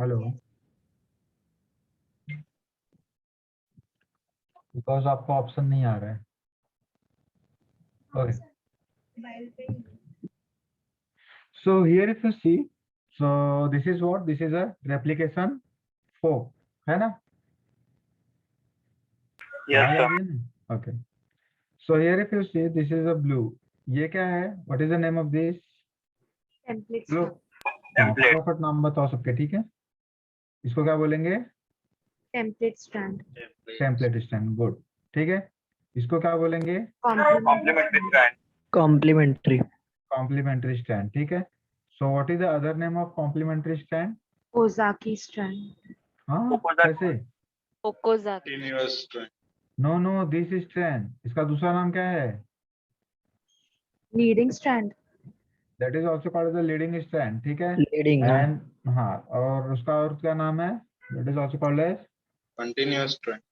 Hello, because आपको option नहीं आ रहा है। Okay, so here if you see, so this is what, this is a replication fork, है ना? Yes, आवाज sir. आ रही है ना? Okay, so here if you see, this is a blue. ये क्या है? What is the name of this? Template Blue. हाँ, फटाफट नाम बताओ सबके, ठीक है? इसको क्या बोलेंगे? Template strand template stand, good, ठीक है? इसको क्या बोलेंगे? Complementary strand. Complementary complementary stand, ठीक है? So what is the other name of complementary stand? Okazaki strand हाँ, Opposite. कैसे? Okazaki Continuous strand. No this strand, इसका दूसरा नाम क्या है? Leading strand that is also called the leading strand, ठीक है? लीडिंग एंड हाँ, और उसका और क्या नाम है? That is also called as Continuous strand.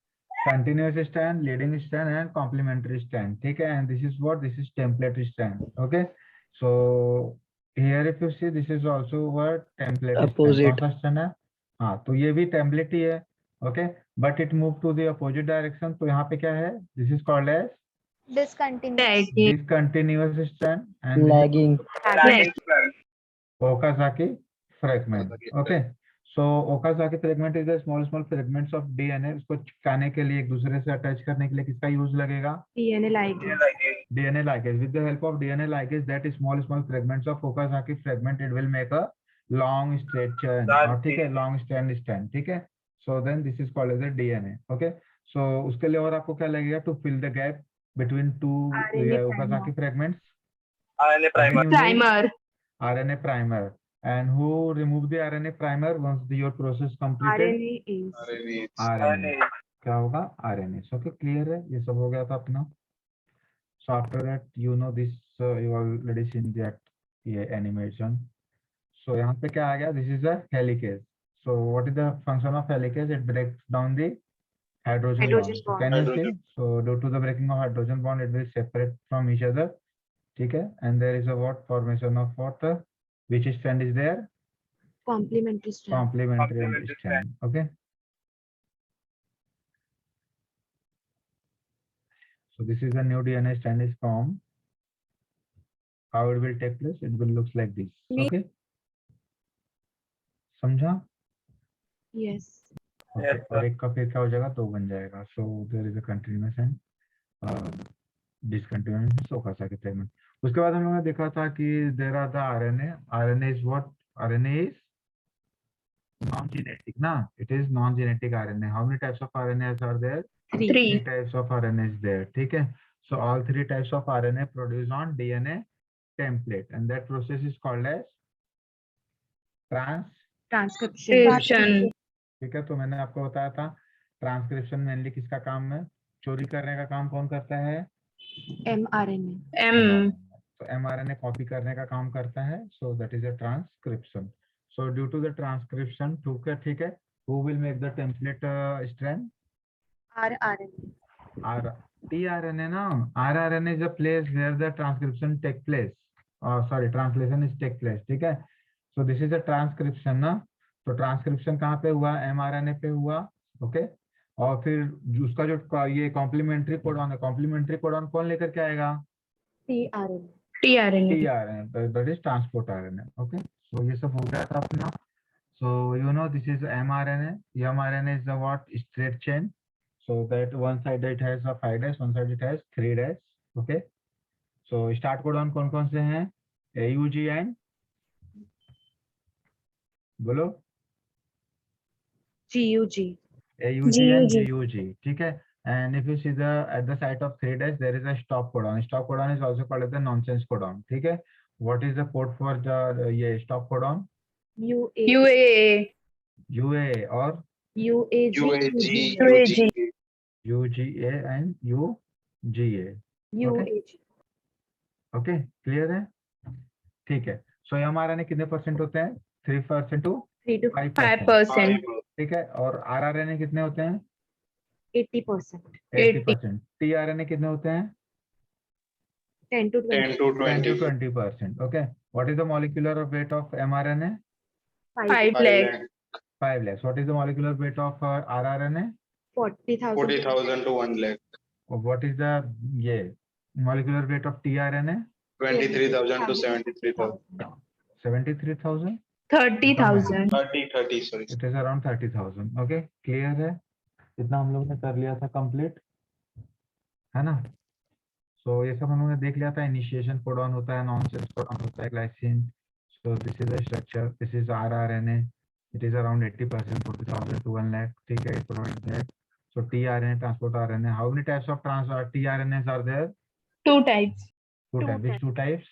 Continuous strand, leading strand and complementary strand, ठीक है? And this is what, this is template strand, okay? So here if you see, this is also what, template strand. Opposite. कौन सा strand है? हाँ, तो ये भी template ही है, okay? But it move to the opposite direction, तो यहाँ पे क्या है? This is called as discontinuous discontinuous strand and lagging Lagging strand. Okazaki fragment. Okay, so Okazaki fragment is the small fragments of DNA. उसको चिपकाने के लिए, एक दूसरे से अटैच करने के लिए किसका यूज लगेगा? DNA ligase Ligase. DNA ligase. With the help of DNA ligase, that is small fragments of Okazaki fragment, it will make a long straight chain. और ठीक है, long strand, ठीक है? So then this is called as a DNA. Okay, so उसके लिए और आपको क्या लगेगा? To fill the gap between two RNA Okazaki fragments. RNA primer. Primer RNA primer. And who removed the RNA primer once your process completed? RNA is RNA. RNA. क्या होगा? RNA. So okay, clear है? ये सब हो गया था अपना. So after that, you know this, you already seen that ये animation. So यहाँ पे क्या आ गया? This is a helicase. So what is the function of helicase? It breaks down the hydrogen Hydrogen bond. So bond. can you see? Hydrogen. So due to the breaking of hydrogen bond, it will separate from each other. ठीक है? And there is a what formation of what? Which strand is there? Complementary strand Complementary Complementary strand. Okay. So this is a new DNA strand is formed. How it will take place? It will looks like this. Okay. समझा? Yes Okay. Yes, sir. और एक का फिर क्या हो जाएगा? दो बन जाएगा. So there is a continuous and discontinuous Okazaki fragment. उसके बाद हम लोगों ने देखा था कि there are the RNA. RNA is what? RNA is non-genetic, ना? It is non-genetic RNA. How many types of RNAs are there? Three types of RNA is there. ठीक है? So all three types of RNA produced on DNA template, and that process is called as transcription ठीक है? तो मैंने आपको बताया था transcription mainly किसका काम है? चोरी करने का काम कौन करता है? एमआरएनए तो mRNA कॉपी करने का काम करता है. So that is a transcription. So due to the transcription, ठीक है, who will make the template strand? RRNA tRNA ना. rRNA is a place where the transcription take place. Sorry, translation is take place. ठीक है? So this is a transcription ना. तो transcription कहाँ पे हुआ? mRNA पे हुआ. ओके, और फिर उसका जो ये कॉम्प्लीमेंट्री कोडॉन है, कॉम्प्लीमेंट्री कोडॉन कौन लेकर के आएगा? TRNA tRNA, that is transport RNA. Okay, so ये सब हो गया था अपना. So you know this is mRNA. mRNA is the what? Straight chain. So that one side it has a 5 dash, one side it has 3 dash. Okay. So start codon कौन कौन से हैं? AUG and बोलो. जीयूजी AUG and GUG. ठीक है? And if you see the at the site of 3 dash, there is a stop codon. Stop codon is also called as the nonsense codon. ठीक है? What is the code for the ये stop codon? UA UA or UAG UGA and UGA. UAG okay, clear है? ठीक है. सो mRNA कितने percent होते हैं? 3% to 3 to 5%. ठीक है. और rRNA कितने होते हैं? 80% 80%. tRNA कितने होते हैं? 10 to 20 10 to 10 to 20. 20%. Okay. What is the molecular weight of mRNA? 5 5 lakh. 5 lakhs. What is the molecular weight of rRNA? 40,000. 40,000 to 1 lakh. What is the molecular weight of tRNA? 23,000 to 73,000. 73,000. 30,000. 30, sorry. It is around 30,000. Okay, clear है? इतना हम लोग ने कर लिया था complete, है ना? So ये सब हम लोग ने देख लिया था. इनिशिएशन कोडॉन होता है, नॉनसेंस कोडॉन होता है, glycine. So this is the structure. This is rRNA. It is around 80%, 40,000 to 1 lakh. ठीक है, around that. So tRNA, transport RNA. How many types of tRNAs are there? 2 types. Two types. Which 2 types?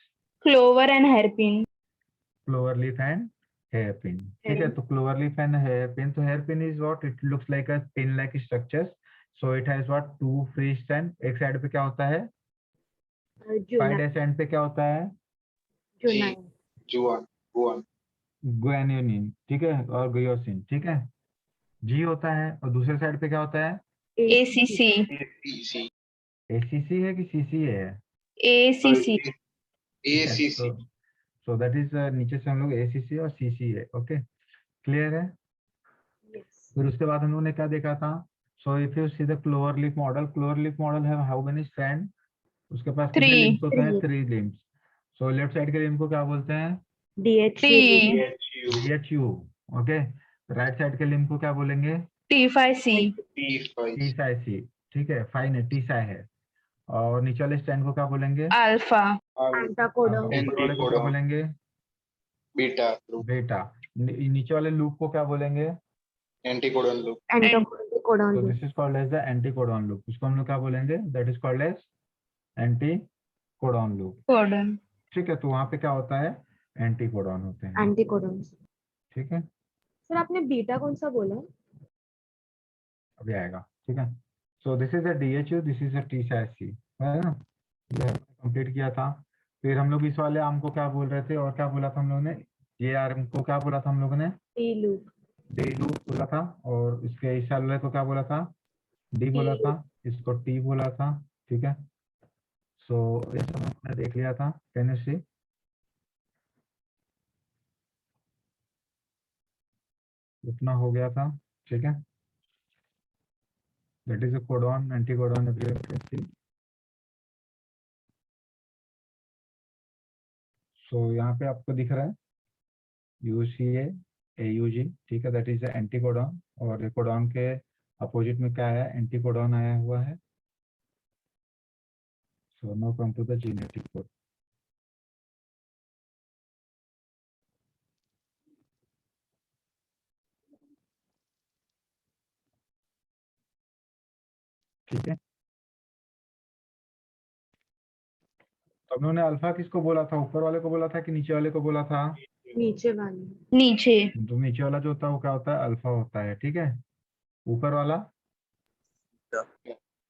Clover and hairpin. Clover leaf and hairpin. ठीक है, तो clover leaf and hairpin. तो hairpin is what? It looks like a pin-like structures. So it has what? 2 free strands. एक side पे क्या होता है? 5 dash end पे क्या होता है? Juan. ग्वानियोनिन. ठीक है, और गुयोसिन. ठीक है, जी होता है. और दूसरे साइड पे क्या होता है? ACC. ACC. ACC है कि CC है? ACC. ACC. So that is नीचे से हम लोग ACC और CC है. ओके, क्लियर है? फिर उसके बाद हम लोगों ने क्या देखा था? So if you see the clover leaf model have how many strands? उसके पास कितने 3. limbs होते हैं? 3 limbs. So left side के limb को क्या बोलते हैं? T. DHU. Okay, right side के limb को क्या बोलेंगे? T5C. T-Psi. ठीक है, फाइन है, T-Psi है. और नीचे वाले स्ट्रैंड को क्या बोलेंगे? Alpha. ऊपर वाले को क्या बोलेंगे? बीटा. नीचे वाले लूप को क्या बोलेंगे? Anticodon loop. So this is called as the anticodon loop. उसको हम लोग क्या बोलेंगे? That is called as anticodon loop. Codon. ठीक है, तो वहाँ पे क्या होता है? एंटीकोडॉन होते हैं. एंटीकोडॉन्स. ठीक है, सर आपने बीटा कौन सा बोला? अभी आएगा. ठीक है, so this is a DHU, this is a T-Psi, है ना? ये कंप्लीट किया था. फिर हम लोग इस वाले आर्म को क्या बोल रहे थे और क्या बोला था हम लोगों ने? ये आर्म को क्या बोला था हम लोगों ने? T loop. डी लूप बोला था. और इसके इस वाले को क्या बोला था? डी बोला था. इसको टी बोला था. ठीक है, सो ये सब हमने देख लिया था. Can you see? इतना हो गया था. ठीक है, that is a codon, anticodon, everyone can see. So यहाँ पे आपको दिख रहा है UCA AUG. ठीक है, दैट इज एंटीकोडॉन. और कोडॉन के अपोजिट में क्या है? एंटीकोडॉन आया हुआ है. So now come to the genetic code. ठीक है, तो हम लोगों ने अल्फा किसको बोला था? ऊपर वाले को बोला था कि नीचे वाले को बोला था? नीचे वाली. नीचे. तो नीचे वाला जो होता है वो क्या होता है? अल्फा होता है. ठीक है, ऊपर वाला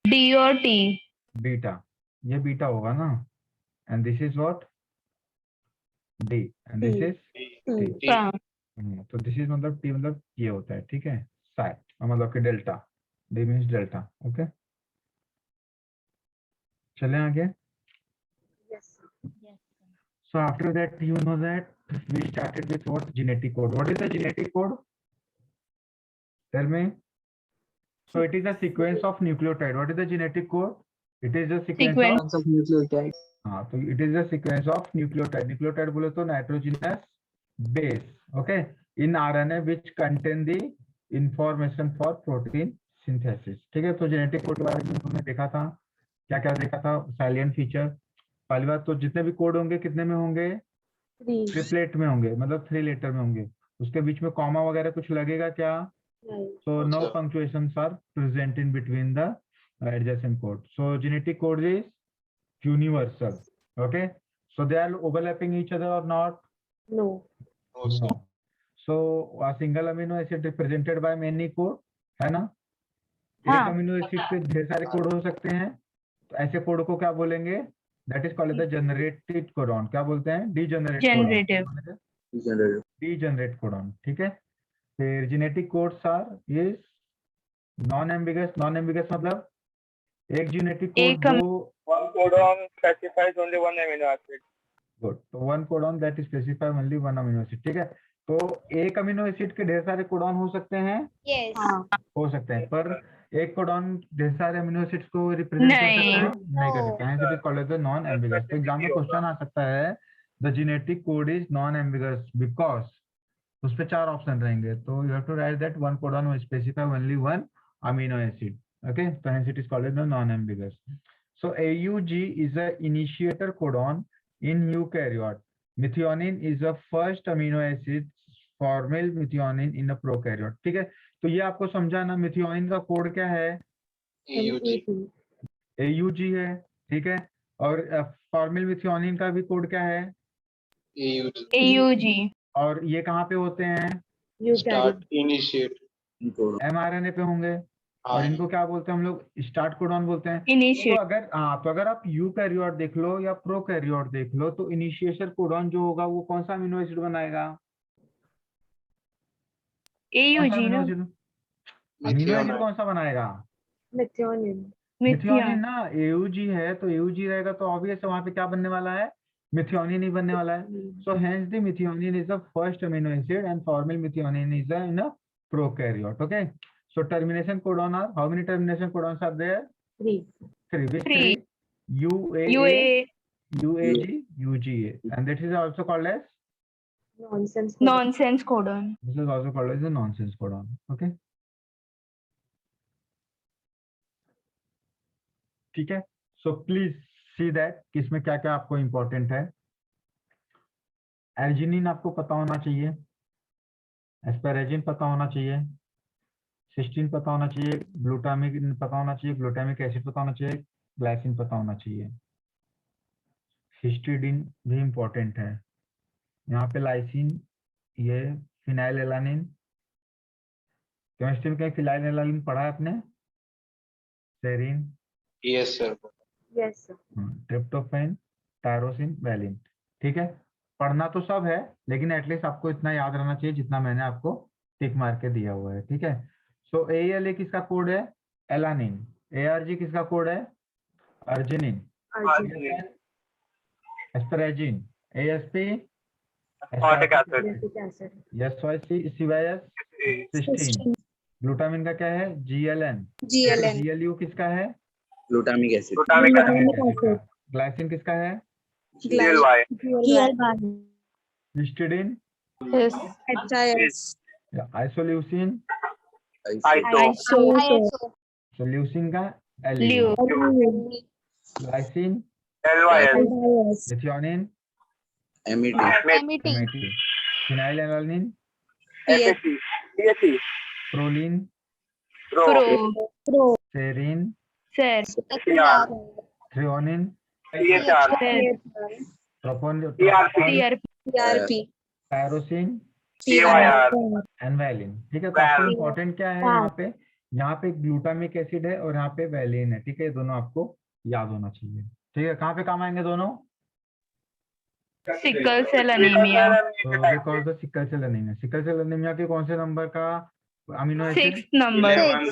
D और T. बीटा. ये बीटा होगा ना? And this is what? D. And this is T. हाँ. तो दिस इज मतलब टी मतलब ये होता है. ठीक है, साइ मतलब कि delta. D means delta. Okay, चलें आगे. So after that, you know that we started with what? Genetic code. What is the genetic code? Tell me. So it is a sequence of nucleotide. What is the genetic code? It is a sequence Sequence. of nucleotide. हाँ, तो it is a sequence of nucleotide. Nucleotide बोले तो nitrogenous base. Okay, in RNA which contain the information for protein synthesis. ठीक है, तो genetic code के बारे में हमने देखा था. क्या क्या देखा था? Salient feature. पहली बात तो जितने भी कोड होंगे कितने में होंगे? ट्रिपलेट में होंगे, मतलब 3 लेटर में होंगे. उसके बीच में कॉमा वगैरह कुछ लगेगा क्या? So no punctuations are present in between the adjacent code. So genetic code is universal. Okay, so they are overlapping each other or not? No. No. So a single amino acid represented by many code, है ना? एक हाँ. Amino acid पे ढेर सारे code हो सकते हैं. तो ऐसे कोड को क्या बोलेंगे? That is called the generated codon. क्या बोलते हैं? Generative. Degenerate codon. ठीक है, फिर genetic codes are is non-ambiguous. Non-ambiguous मतलब एक genetic code एक दो. One codon specifies only one amino acid. Good. So one codon that is specify only one amino acid. ठीक है, तो एक अमीनो एसिड के ढेर सारे कोडॉन हो सकते हैं, हाँ हो सकते हैं, पर एक कोडॉन ढेर सारे अमीनो एसिड्स को रिप्रेजेंट कर सकता है, नहीं कर सकता है, it is called as non ambiguous. तो एग्जाम में क्वेश्चन आ सकता है the genetic code is non ambiguous because उस पे 4 ऑप्शन रहेंगे, तो you have to write that one codon will specify only one amino acid, okay, तो hence it is called as non ambiguous. So AUG is a initiator codon in eukaryote. Methionine is the first amino acid, formyl methionine in a prokaryote. ठीक है, तो ये आपको समझाना, methionine का code क्या है, AUG AUG है, ठीक है, और फॉर्मिल मिथियोनिन का भी कोड क्या है, AUG AUG और ये कहाँ पे होते हैं, start initiate mRNA पे होंगे, और इनको क्या बोलते हैं हम लोग, स्टार्ट कोडॉन बोलते हैं। तो initiate अगर आप यूकैरियोट देख लो या प्रोकैरियोट देख लो, तो इनिशिएशन कोडॉन जो होगा वो कौन सा अमीनो एसिड बनाएगा, कौन सा AUG अमीनो ना एसिड, अमीनो एसिड कौन सा बनाएगा, मेथियोनिन मिथियोनिन मिथियोन ना, AUG है तो AUG रहेगा, तो ऑब्वियस है वहां पे क्या बनने वाला है, मिथियोनिन ही बनने वाला है। So hence the methionine is the first amino acid and formyl methionine is in a prokaryote. Okay. So termination codon are, how many termination codons are there? 3 Three. Which 3 three? UAA, UA UAG, UGA, and this is also called as. Nonsense nonsense codon This is also called as a nonsense codon. Okay. ठीक है. So please see that किसमें क्या क्या आपको important है. एर्जिनिन आपको पता होना चाहिए, एस्पेरेजिन पता होना चाहिए, सिस्टीन पता होना चाहिए, ग्लूटामिक पता होना चाहिए, ग्लूटामिक एसिड पता होना चाहिए, ग्लाइसिन पता होना चाहिए, हिस्टिडीन भी इंपॉर्टेंट है, यहाँ पे लाइसिन, ये फिनाइलएलानिन, केमिस्ट्री में कहीं फिनाइलएलानिन पढ़ा है आपने, serine, yes sir yes tryptophan, tyrosine, valine, ठीक है, पढ़ना तो सब है, लेकिन एटलीस्ट आपको इतना याद रहना चाहिए जितना मैंने आपको टिक मार के दिया हुआ है, ठीक है। सो ALA किसका कोड है, एलानिन, ARG किसका कोड है, arginine, asparagine, ASP, acidic acid SYCYS, cysteine, glutamine का क्या है, GLN, GLU किसका है, ग्लूटामिक एसिड ग्लाइसिन किसका है, हिस्टिडीन, आइसोल्यूसिन, सोल्यूसिन का LU, ग्लाइसिन, मिथियोनिन, एमिटी MIT, phenylalanine, proline, pro serine, sir threonine, sir प्रोपोन, TRP टायरोसिन एंड वैलिन, ठीक है। तो आपको इम्पोर्टेंट क्या है यहाँ पे ग्लूटामिक एसिड है और यहाँ पे वैलिन है, ठीक है, ये दोनों आपको याद होना चाहिए, ठीक है। कहाँ पे काम आएंगे दोनों, sickle cell anemia तो because the sickle cell anaemia, sickle cell anaemia के कौन से नंबर का अमीनो एसिड, 6th number कौन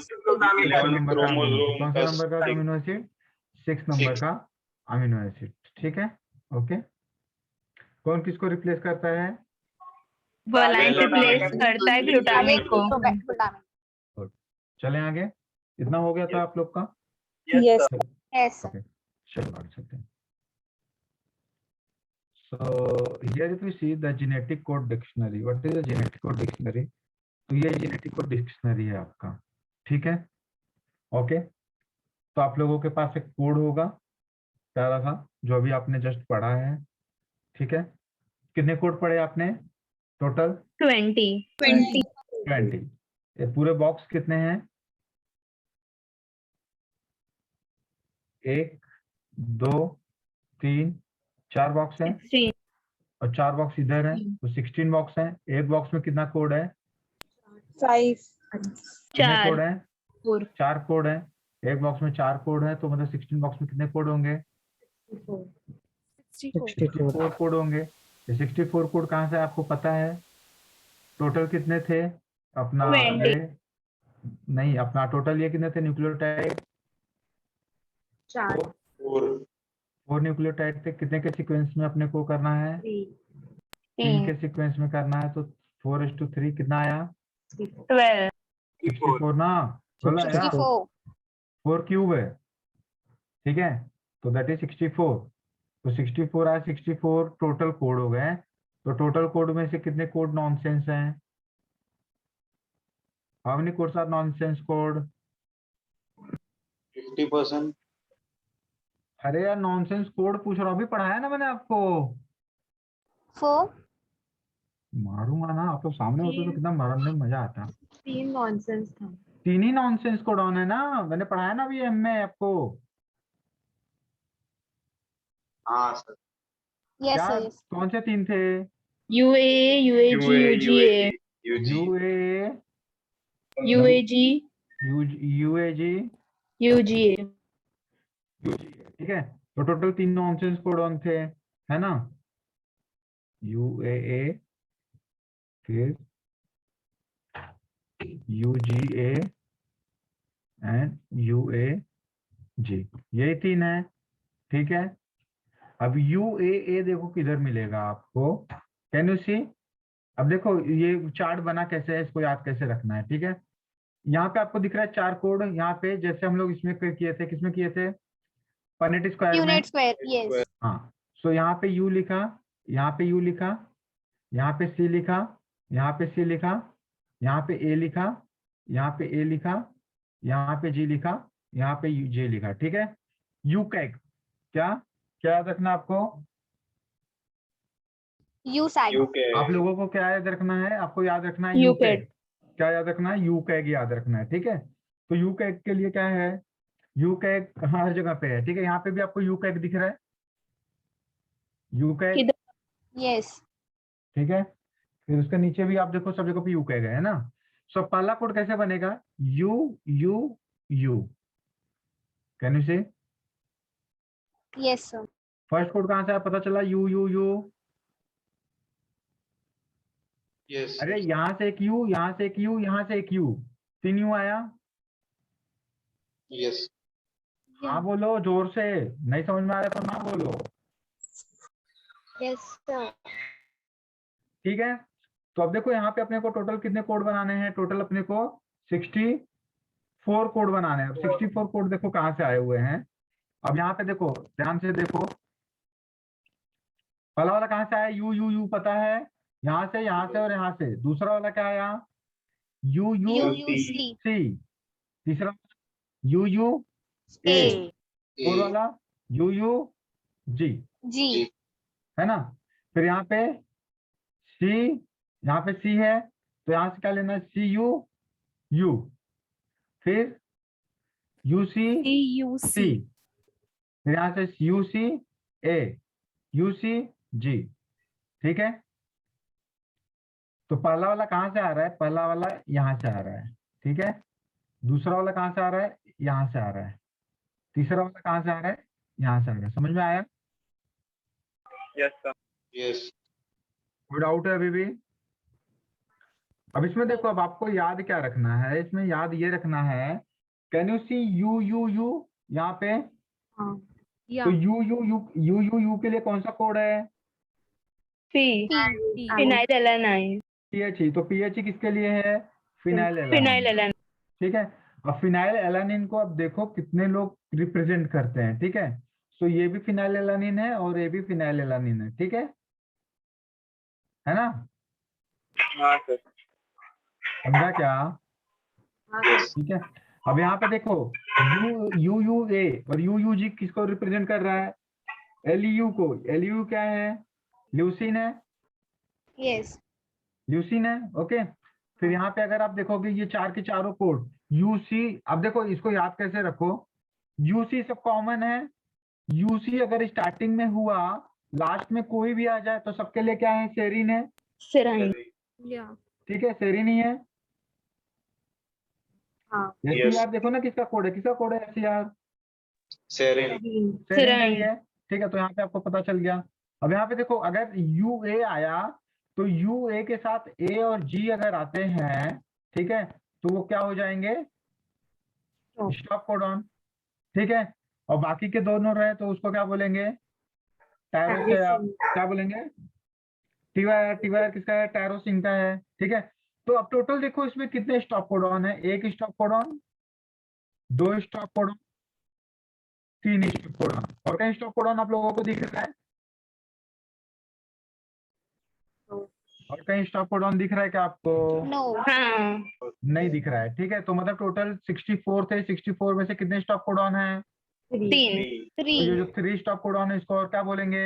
सा नंबर का अमीनो एसिड, 6 नंबर का अमीनो एसिड, ठीक है, ओके। कौन किसको रिप्लेस करता है, वालाइन रिप्लेस करता है ग्लूटामिक को चले आगे, इतना हो गया था आप लोग का, यस okay, चलो आगे चलते हैं। So here if you see the genetic code dictionary, what is the genetic code dictionary? तो ये genetic code dictionary है आपका, ठीक है, ओके। तो आप लोगों के पास एक कोड होगा प्यारा सा, जो अभी आपने जस्ट पढ़ा है, ठीक है। कितने कोड पढ़े आपने टोटल, 20। ये पूरे बॉक्स कितने हैं, 1 2 3 4 बॉक्स हैं 16 और 4 बॉक्स इधर हैं, तो 16 बॉक्स हैं। एक बॉक्स में कितना कोड है, 5 कितने कोड हैं, 4 4 कोड हैं। एक बॉक्स में 4 कोड है, तो मतलब 16 बॉक्स में कितने कोड होंगे, 64 कोड होंगे। ये 64 कोड कहाँ से आपको पता है, टोटल कितने थे अपना 20 ये नहीं, अपना टोटल ये कितने थे न्यूक्लियोटाइड, 4 न्यूक्लियोटाइड थे। कितने के सीक्वेंस में अपने को करना है, 3 के सीक्वेंस में करना है, तो 4:3 कितना आया? 12. 64 ना, बोला आया 64. 4 क्यूब है, ठीक है, तो दैट इज 64। तो 64 आया, 64 टोटल कोड हो गए। तो टोटल कोड में से कितने कोड नॉनसेंस हैं? How many codes are nonsense code? 50%. अरे यार नॉनसेंस कोड पूछ रहा हूँ, अभी पढ़ाया ना मैंने आपको। 4. मारूंगा ना, आप लोग सामने होते तो कितना मारने में मजा आता। 3 नॉनसेंस था। 3 ही नॉनसेंस कोड ऑन है ना, मैंने पढ़ाया ना अभी एम में आपको। हाँ सर. Yes, क्या sir. Yes. कौन से 3 थे? UAA, UAG, UGA, UA, UAG, UAG, UGA. ठीक है, तो टोटल 3 नॉनसेंस कोड ऑन थे, है ना? UAA, फिर UGA एंड UAG, यही 3 है, ठीक है। अब UAA देखो किधर मिलेगा आपको, कैन यू सी? अब देखो ये चार्ट बना कैसे है, इसको याद कैसे रखना है, ठीक है। यहाँ पे आपको दिख रहा है 4 कोड, यहाँ पे जैसे हम लोग इसमें किए थे, किसमें किए थे? पनेट स्क्वायर में। Unit square. Yes. हाँ, सो यहाँ पे U लिखा, यहाँ पे U लिखा, यहाँ पे C लिखा, यहाँ पे C लिखा, यहाँ पे A लिखा, यहाँ पे A लिखा, यहाँ पे G लिखा, यहाँ पे J लिखा, ठीक है। U कैग क्या क्या याद रखना आपको? U side. आप लोगों को क्या याद रखना है? आपको याद रखना है U U कैग. कैग। क्या याद रखना है? U कैग याद रखना है, ठीक है। तो U कैग के लिए क्या है? U कैग हर जगह पे है, ठीक है। यहाँ पे भी आपको U कैग दिख रहा है, U कैग, किधर? Yes. ठीक है। फिर उसके नीचे भी आप देखो सब जगह पे U कैग है ना। सो पहला कोड कैसे बनेगा? U U U, can you से? Yes, sir. फर्स्ट कोड कहाँ से आया पता चला? U U U। Yes. अरे यहाँ से एक U, यहाँ से एक U, यहाँ से एक U, 3 U आया। Yes. हाँ बोलो जोर से, नहीं समझ में आ रहा तो ना बोलो, Yes, sir. ठीक है। तो अब देखो यहाँ पे अपने को टोटल कितने कोड बनाने हैं? टोटल अपने को 64 कोड बनाने हैं। अब 64 कोड देखो कहाँ से आए हुए हैं। अब यहाँ पे देखो, ध्यान से देखो, पहला वाला कहाँ से आया? यू यू यू, पता है, यहाँ से और यहाँ से। दूसरा वाला क्या आया? You you U C. सी। तीसरा you U A. Four A. वाला यू यू जी, G. है ना। फिर यहाँ पे सी, यहाँ पे सी है तो यहाँ से क्या लेना है? सी यू यू, फिर यू सी सी, फिर यहाँ से you see A, you see जी, ठीक है। तो पहला वाला कहाँ से आ रहा है? पहला वाला यहाँ से आ रहा है, ठीक है। दूसरा वाला कहाँ से आ रहा है? यहाँ से आ रहा है। तीसरा वाला कहाँ से आ रहा है? यहाँ से आ रहा है। समझ में आया? Yes, sir. Yes. कोई डाउट है अभी भी? अब इसमें देखो, अब आपको याद क्या रखना है? इसमें याद ये रखना है, can you see U U U यहाँ पे? तो U U U U U U के लिए कौन सा कोड है? P. Phenylalanine. पीएचई। तो पीएचई किसके लिए है? Phenylalanine, Phenylalanine. ठीक है। अब फिनाइल एलानिन को अब देखो कितने लोग रिप्रेजेंट करते हैं, ठीक है। सो ये भी फिनाइल एलानिन है और ये भी फिनाइल एलानिन है, ठीक है ना? हाँ सर. समझा क्या? ठीक है। अब यहाँ पे देखो, यू यू यू ए और यू यू जी किसको रिप्रेजेंट कर रहा है? एलयू को। एलयू क्या है? ल्यूसिन है, Yes. ल्यूसिन है, ओके। फिर यहाँ पे अगर आप देखोगे ये चार के चारों कोड यूसी, अब देखो इसको याद कैसे रखो, यूसी सब कॉमन है। यूसी अगर स्टार्टिंग में हुआ, लास्ट में कोई भी आ जाए तो सबके लिए क्या है? सेरीन है, Serine. Yeah. ठीक है, सेरीन ही है। हाँ. एससीआर देखो ना किसका कोड है? किसका कोड है एससीआर? Serine. सेरीन का ही है, ठीक है। तो यहाँ पे आपको पता चल गया। अब यहाँ पे देखो, अगर यू ए आया तो यू ए के साथ ए और जी अगर आते हैं, ठीक है, तो वो क्या हो जाएंगे? स्टॉप कोडॉन, ठीक है। और बाकी के दोनों रहे तो उसको क्या बोलेंगे? टायरोसिन, क्या बोलेंगे? टीवाईआर किसका है? टायरोसिन का है, ठीक है। तो अब टोटल देखो इसमें कितने स्टॉप कोडॉन है? 1 stop codon, 2 stop codon, 3 stop codon. और कई स्टॉप कोडॉन आप लोगों को दिख रहा है? और कहीं स्टॉप कोडॉन दिख रहा है क्या आपको? No. हाँ नहीं दिख रहा है, ठीक है। तो मतलब टोटल 64 थे, 64 में से कितने स्टॉप कोडॉन है? 3 तो ये 3. जो 3 स्टॉप कोडॉन है इसको और क्या बोलेंगे?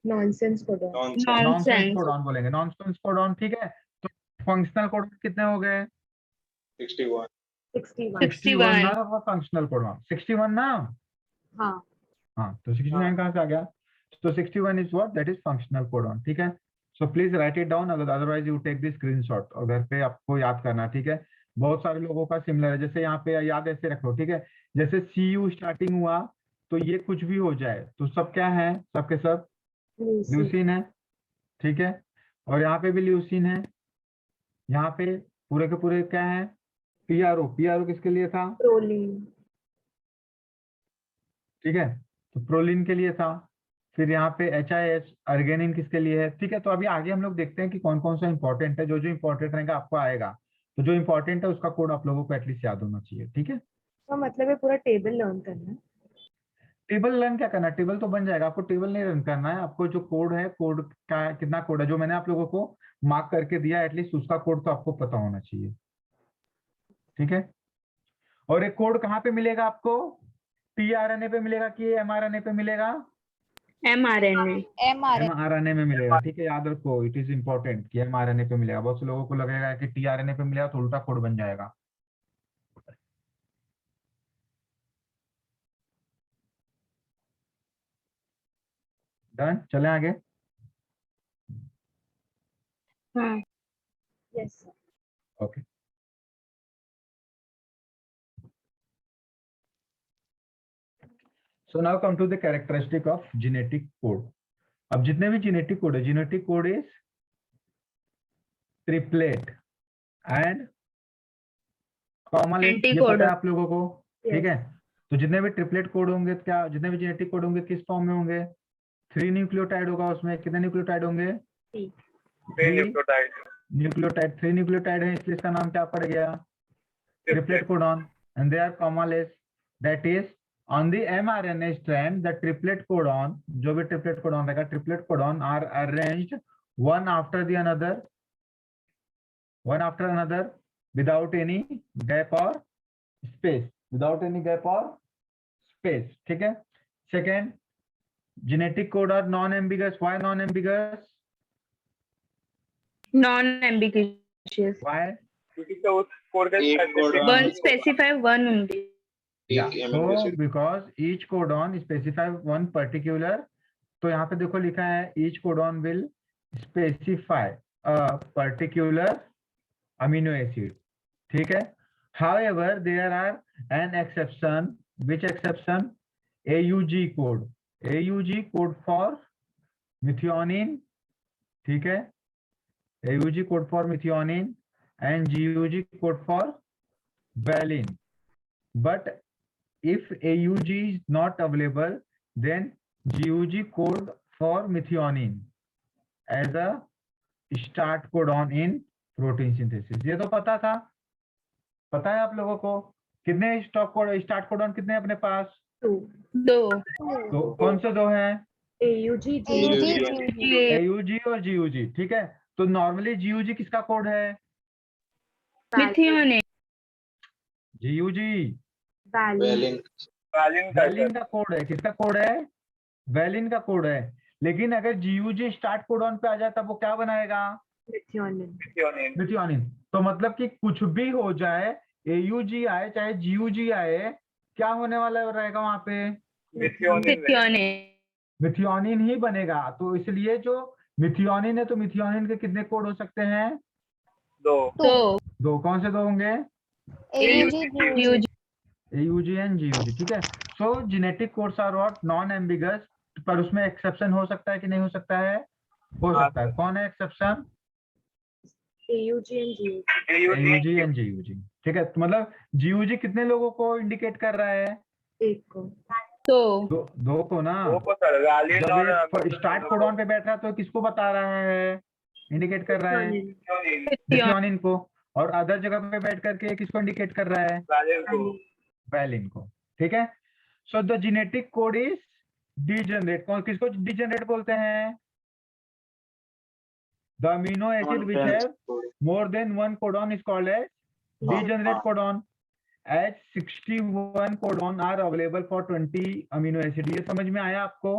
Nonsense codon. Nonsense nonsense nonsense codon बोलेंगे, नॉनसेंस कोडॉन, ठीक है। तो फंक्शनल कोडॉन कितने हो गए? 61 61। 61 ना, 61 फंक्शनल कोडॉन 61 ना। हाँ. हाँ, तो 69 कहाँ से आ गया? तो 61 is what? That is functional codon, ठीक है। So please write it down, otherwise you take the screenshot और घर पे आपको याद करना, ठीक है। बहुत सारे लोगों का सिमिलर है, जैसे यहाँ पे याद ऐसे रखो, ठीक है। जैसे CU स्टार्टिंग हुआ तो ये कुछ भी हो जाए तो सब क्या है? सबके सब ल्यूसीन है, ठीक है। और यहाँ पे भी ल्यूसीन है, यहाँ पे पूरे के पूरे क्या है? PRO किसके लिए था? प्रोलीन। ठीक है, तो प्रोलिन के लिए था। फिर यहाँ पे HIH अर्गेनिन किसके लिए है? ठीक है। तो अभी आगे हम लोग देखते हैं कि कौन कौन सा इंपॉर्टेंट है। जो जो इंपॉर्टेंट रहेगा आपको आएगा, तो जो इंपॉर्टेंट है उसका कोड आप लोगों को एटलीस्ट याद होना चाहिए, ठीक है। तो मतलब ये पूरा टेबल लर्न करना है। टेबल रन क्या करना है? टेबल तो बन जाएगा, आपको टेबल नहीं रन करना है। आपको जो कोड है, कोड का कितना कोड है जो मैंने आप लोगों को मार्क करके दिया, एटलीस्ट उसका कोड तो आपको पता होना चाहिए, ठीक है। और एक कोड कहाँ पे मिलेगा आपको? tRNA पे मिलेगा कि mRNA पे मिलेगा? mRNA mRNA. mRNA में मिलेगा, ठीक है। याद रखो, इट इज इंपॉर्टेंट कि mRNA पे मिलेगा। बहुत से लोगों को लगेगा कि tRNA पे मिलेगा तो उल्टा कोड बन जाएगा। डन, चलें आगे। हाँ yes sir. Okay, so now come to the characteristic of genetic code. अब जितने भी जेनेटिक कोड है, genetic code is triplet and commaless, ये पता है आप लोगों को, ठीक है। तो जितने भी ट्रिपलेट कोड होंगे, क्या जितने भी जेनेटिक कोड होंगे किस फॉर्म में होंगे? 3 न्यूक्लियोटाइड होगा उसमें। कितने न्यूक्लियोटाइड होंगे? 3 न्यूक्लियोटाइड न्यूक्लियोटाइड, 3 न्यूक्लियोटाइड है, इसलिए इसका नाम क्या पड़ गया? Triplet codon. And they are commaless, that is on the mRNA strand the triplet codon, जो भी ट्रिपलेट कोडॉन रहेगा, triplet codon are arranged one after the another, one after another without any gap or space, without any gap or space, ठीक है। Second, genetic code are non-ambiguous. Why non-ambiguous? non-ambiguous Why? क्योंकि तो उस code का एक codon- one specify one only एक amino So acid। because each codon specify one particular, तो यहाँ पे देखो लिखा है each codon will specify a particular amino acid, ठीक है। However, there are an exception. Which exception? AUG code. AUG code for methionine, ठीक है। AUG code for methionine and GUG code for valine. But if AUG is not available, then GUG code for methionine as a start codon in protein synthesis. ये तो पता था, पता है आप लोगों को? कितने स्टार्ट कोडॉन कितने हैं अपने पास? 2 दो तो कौन से दो हैं? AUG AUG और GUG, ठीक है। तो नॉर्मली GUG किसका कोड है? methionine GUG Valine। वैलिन का कोड है। किसका कोड है? वैलिन का कोड है। लेकिन अगर GUG स्टार्ट कोडॉन पे आ जाए तब वो क्या बनाएगा? मेथियोनिन। मेथियोनिन। तो मतलब कि कुछ भी हो जाए, AUG आए चाहे GUG आए, क्या होने वाला रहेगा वहां पे? methionine मिथियोनिन ही बनेगा। तो इसलिए जो मिथियोनिन है, तो मिथियोनिन के कितने कोड हो सकते हैं? 2 दो कौन से दो होंगे? AUG, GUG. AUG and GUG, ठीक है। So genetic codes are what? Non ambiguous, पर उसमें एक्सेप्शन हो सकता है कि नहीं हो सकता है? हो सकता है। कौन है exception? AUG and GUG। AUG and GUG, ठीक है। तो मतलब GUG कितने लोगों को इंडिकेट कर रहा है? एक को। तो दो को ना, दो को सर वैलिड जब और ये स्टार्ट कोडॉन पे बैठ रहा है तो किसको बता रहा है, इंडिकेट कर रहा है मिथियोनिन को, और अदर जगह पे बैठ करके किसको इंडिकेट कर रहा है, वैलिड को वैलिन को। ठीक है, so the genetic code is degenerate. कौन किसको डीजेनरेट बोलते हैं, the amino acid which have more than one codon is called as degenerate codon, as 61 codon are available for 20 amino acid। ये समझ में आया आपको,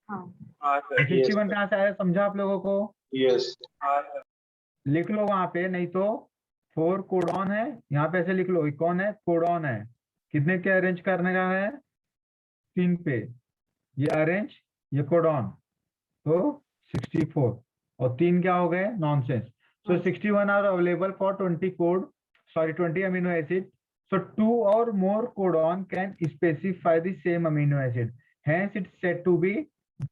हाँ हाँ सर 61 कहाँ से आया, समझा आप लोगों को, यस हाँ सर लिख लो वहां पे, नहीं तो 4 कोडॉन है, यहाँ पे ऐसे लिख लो, ये कौन है, कोडॉन है, कितने के अरेंज करने का है, 3 पे, ये अरेंज, ये कोडॉन, तो 64 और 3 क्या हो गए, nonsense. So 61 are available for 20 amino acid. So 2 or more codon can specify the same amino acid. Hence it's said to be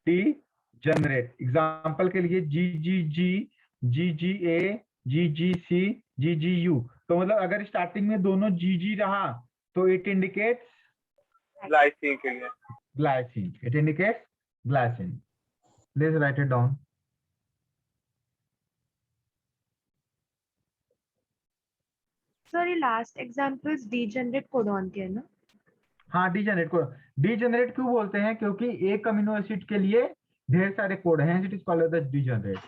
degenerate. Example के लिए GGG, GGA, GGC, GGU। तो मतलब अगर स्टार्टिंग में दोनों GG रहा तो it indicates ग्लाइसिन के लिए glycine. It indicates glycine. Please write it down. Sir ये लास्ट एग्जांपल्स डीजेनरेट कोडॉन के है ना? हाँ, डीजेनरेट कोड, डीजेनरेट क्यों बोलते हैं, क्योंकि एक अमीनो एसिड के लिए ढेर सारे कोड हैं, it is called as degenerate.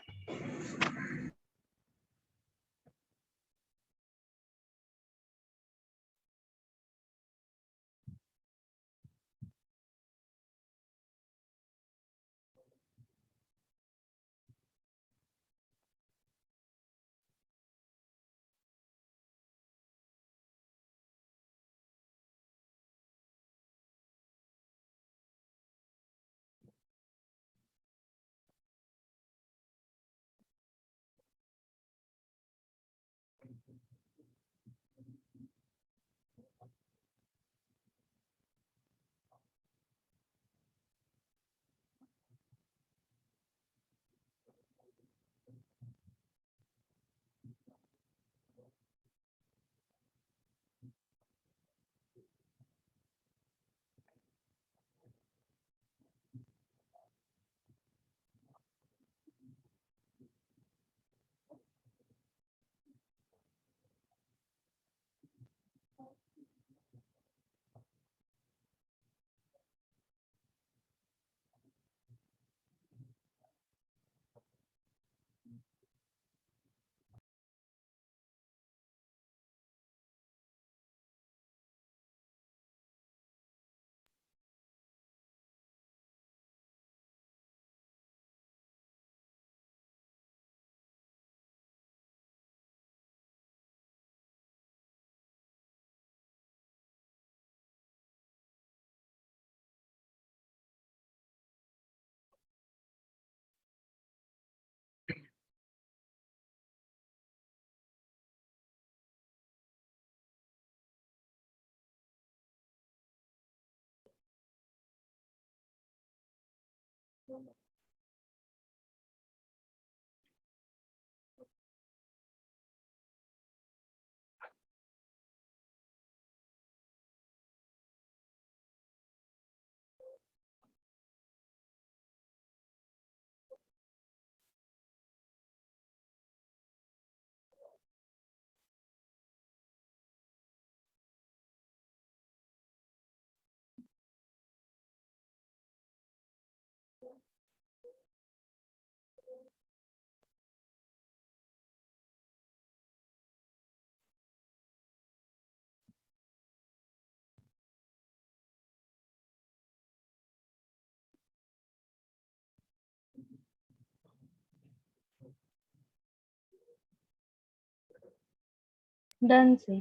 Done से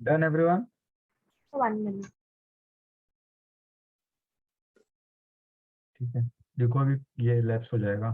डन एवरीवन। 1 मिनट। ठीक है, देखो अभी ये लैप्स हो जाएगा।